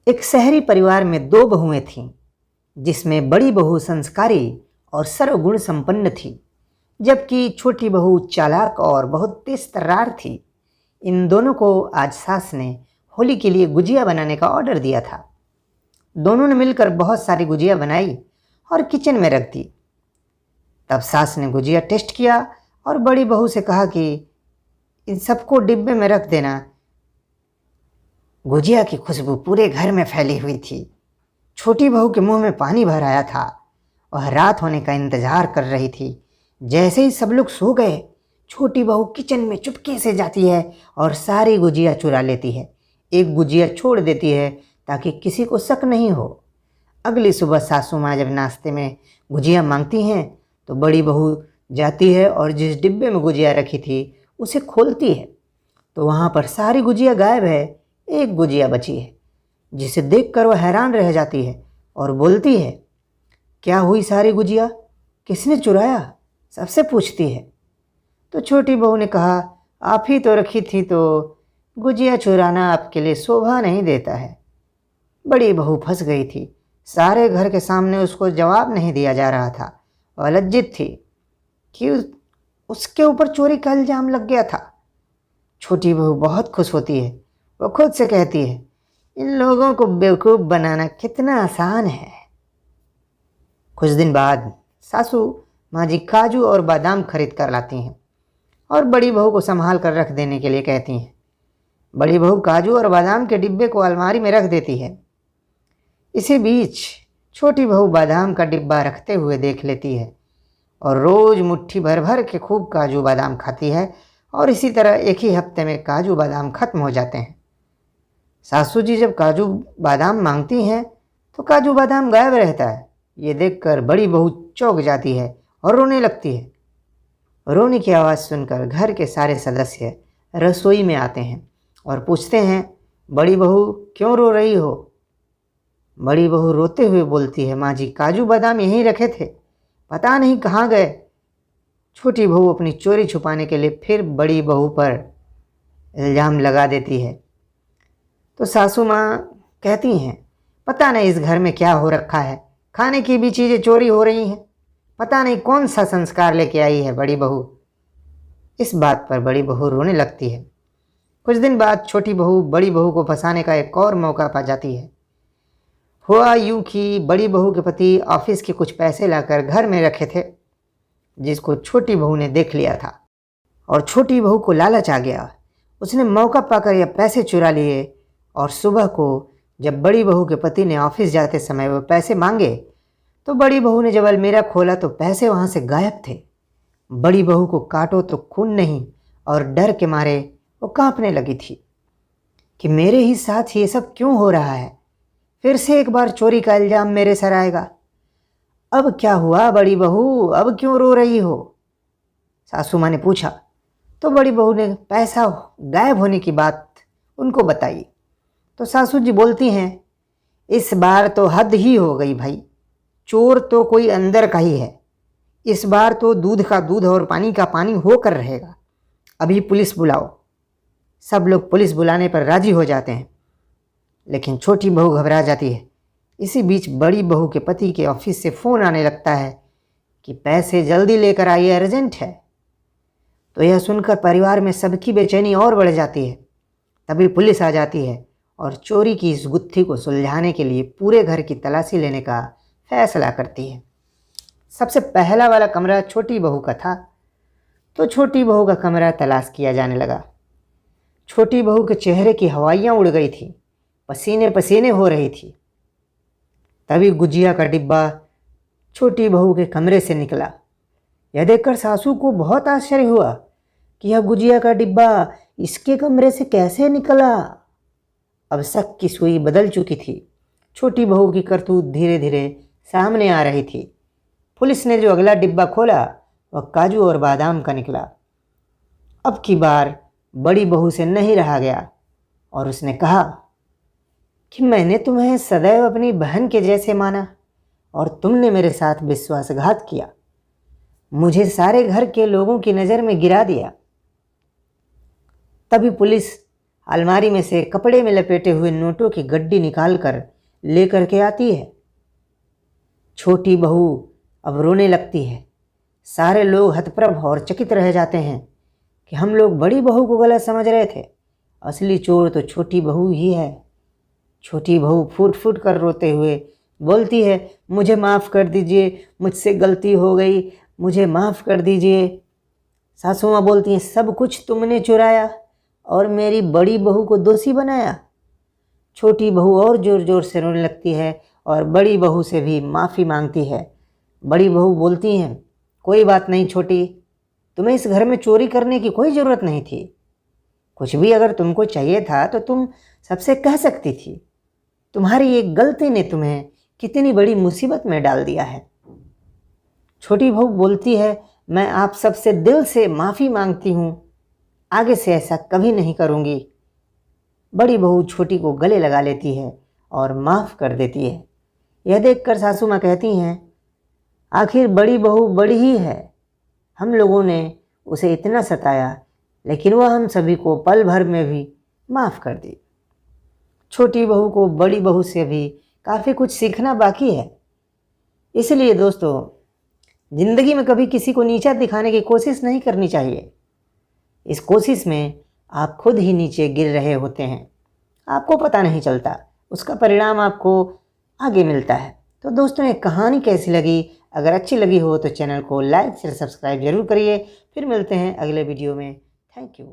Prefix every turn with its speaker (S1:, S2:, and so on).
S1: एक शहरी परिवार में दो बहुएं थीं, जिसमें बड़ी बहू संस्कारी और सर्वगुण संपन्न थी, जबकि छोटी बहू चालाक और बहुत तेज तर्रार थी। इन दोनों को आज सास ने होली के लिए गुजिया बनाने का ऑर्डर दिया था। दोनों ने मिलकर बहुत सारी गुजिया बनाई और किचन में रख दी। तब सास ने गुजिया टेस्ट किया और बड़ी बहू से कहा कि इन सबको डिब्बे में रख देना। गुजिया की खुशबू पूरे घर में फैली हुई थी। छोटी बहू के मुंह में पानी भर आया था। वह रात होने का इंतजार कर रही थी। जैसे ही सब लोग सो गए, छोटी बहू किचन में चुपके से जाती है और सारी गुजिया चुरा लेती है। एक गुजिया छोड़ देती है ताकि किसी को शक नहीं हो। अगली सुबह सासू माँ जब नाश्ते में गुजिया मांगती हैं तो बड़ी बहू जाती है और जिस डिब्बे में गुजिया रखी थी उसे खोलती है तो वहाँ पर सारी गुजिया गायब है। एक गुजिया बची है, जिसे देखकर वह हैरान रह जाती है और बोलती है, क्या हुई सारी गुजिया? किसने चुराया? सबसे पूछती है। तो छोटी बहू ने कहा, आप ही तो रखी थी, तो गुजिया चुराना आपके लिए शोभा नहीं देता है। बड़ी बहू फंस गई थी। सारे घर के सामने उसको जवाब नहीं दिया जा रहा था। वह लज्जित थी कि उसके ऊपर चोरी का इल्जाम लग गया था। छोटी बहू बहुत खुश होती है। वो खुद से कहती है, इन लोगों को बेवकूफ़ बनाना कितना आसान है। कुछ दिन बाद सासू माँ जी काजू और बादाम खरीद कर लाती हैं और बड़ी बहू को संभाल कर रख देने के लिए कहती हैं। बड़ी बहू काजू और बादाम के डिब्बे को अलमारी में रख देती है। इसी बीच छोटी बहू बादाम का डिब्बा रखते हुए देख लेती है और रोज़ मुट्ठी भर भर के खूब काजू बादाम खाती है और इसी तरह एक ही हफ्ते में काजू बादाम खत्म हो जाते हैं। सासू जी जब काजू बादाम मांगती हैं तो काजू बादाम गायब रहता है। ये देखकर बड़ी बहू चौंक जाती है और रोने लगती है। रोने की आवाज़ सुनकर घर के सारे सदस्य रसोई में आते हैं और पूछते हैं, बड़ी बहू क्यों रो रही हो? बड़ी बहू रोते हुए बोलती है, माँ जी काजू बादाम यहीं रखे थे, पता नहीं कहाँ गए। छोटी बहू अपनी चोरी छुपाने के लिए फिर बड़ी बहू पर इल्ज़ाम लगा देती है। तो सासू माँ कहती हैं, पता नहीं इस घर में क्या हो रखा है, खाने की भी चीज़ें चोरी हो रही हैं। पता नहीं कौन सा संस्कार लेके आई है बड़ी बहू। इस बात पर बड़ी बहू रोने लगती है। कुछ दिन बाद छोटी बहू बड़ी बहू को फंसाने का एक और मौका पा जाती है। हुआ यूं कि बड़ी बहू के पति ऑफिस के कुछ पैसे लाकर घर में रखे थे, जिसको छोटी बहू ने देख लिया था और छोटी बहू को लालच आ गया। उसने मौका पाकर यह पैसे चुरा लिए और सुबह को जब बड़ी बहू के पति ने ऑफिस जाते समय वो पैसे मांगे तो बड़ी बहू ने जब अलमीरा खोला तो पैसे वहाँ से गायब थे। बड़ी बहू को काटो तो खून नहीं और डर के मारे वो कांपने लगी थी कि मेरे ही साथ ये सब क्यों हो रहा है। फिर से एक बार चोरी का इल्ज़ाम मेरे सर आएगा। अब क्या हुआ बड़ी बहू, अब क्यों रो रही हो? सासू माँ ने पूछा। तो बड़ी बहू ने पैसा गायब होने की बात उनको बताई। तो सासू जी बोलती हैं, इस बार तो हद ही हो गई भाई, चोर तो कोई अंदर का ही है। इस बार तो दूध का दूध और पानी का पानी होकर रहेगा। अभी पुलिस बुलाओ। सब लोग पुलिस बुलाने पर राजी हो जाते हैं, लेकिन छोटी बहू घबरा जाती है। इसी बीच बड़ी बहू के पति के ऑफिस से फ़ोन आने लगता है कि पैसे जल्दी लेकर आइए, अर्जेंट है। तो यह सुनकर परिवार में सबकी बेचैनी और बढ़ जाती है। तभी पुलिस आ जाती है और चोरी की इस गुत्थी को सुलझाने के लिए पूरे घर की तलाशी लेने का फैसला करती है। सबसे पहला वाला कमरा छोटी बहू का था, तो छोटी बहू का कमरा तलाश किया जाने लगा। छोटी बहू के चेहरे की हवाइयाँ उड़ गई थी, पसीने पसीने हो रही थी। तभी गुजिया का डिब्बा छोटी बहू के कमरे से निकला। यह देखकर सासू को बहुत आश्चर्य हुआ कि यह गुजिया का डिब्बा इसके कमरे से कैसे निकला। अब शक की सुई बदल चुकी थी। छोटी बहू की करतूत धीरे धीरे सामने आ रही थी। पुलिस ने जो अगला डिब्बा खोला वह काजू और बादाम का निकला। अब की बार बड़ी बहू से नहीं रहा गया और उसने कहा कि मैंने तुम्हें सदैव अपनी बहन के जैसे माना और तुमने मेरे साथ विश्वासघात किया, मुझे सारे घर के लोगों की नज़र में गिरा दिया। तभी पुलिस अलमारी में से कपड़े में लपेटे हुए नोटों की गड्डी निकालकर लेकर के आती है। छोटी बहू अब रोने लगती है। सारे लोग हतप्रभ और चकित रह जाते हैं कि हम लोग बड़ी बहू को गलत समझ रहे थे, असली चोर तो छोटी बहू ही है। छोटी बहू फूट फूट कर रोते हुए बोलती है, मुझे माफ़ कर दीजिए, मुझसे गलती हो गई, मुझे माफ़ कर दीजिए। सासू माँ बोलती हैं, सब कुछ तुमने चुराया और मेरी बड़ी बहू को दोषी बनाया। छोटी बहू और ज़ोर ज़ोर से रोने लगती है और बड़ी बहू से भी माफ़ी मांगती है। बड़ी बहू बोलती हैं, कोई बात नहीं छोटी, तुम्हें इस घर में चोरी करने की कोई ज़रूरत नहीं थी। कुछ भी अगर तुमको चाहिए था तो तुम सबसे कह सकती थी। तुम्हारी एक गलती ने तुम्हें कितनी बड़ी मुसीबत में डाल दिया है। छोटी बहू बोलती है, मैं आप सबसे दिल से माफ़ी मांगती हूँ, आगे से ऐसा कभी नहीं करूँगी। बड़ी बहू छोटी को गले लगा लेती है और माफ़ कर देती है। यह देखकर सासू माँ कहती हैं, आखिर बड़ी बहू बड़ी ही है, हम लोगों ने उसे इतना सताया लेकिन वह हम सभी को पल भर में भी माफ़ कर दी। छोटी बहू को बड़ी बहू से भी काफ़ी कुछ सीखना बाकी है। इसलिए दोस्तों, ज़िंदगी में कभी किसी को नीचा दिखाने की कोशिश नहीं करनी चाहिए। इस कोशिश में आप खुद ही नीचे गिर रहे होते हैं, आपको पता नहीं चलता, उसका परिणाम आपको आगे मिलता है। तो दोस्तों, ये कहानी कैसी लगी? अगर अच्छी लगी हो तो चैनल को लाइक शेयर सब्सक्राइब जरूर करिए। फिर मिलते हैं अगले वीडियो में। Thank you.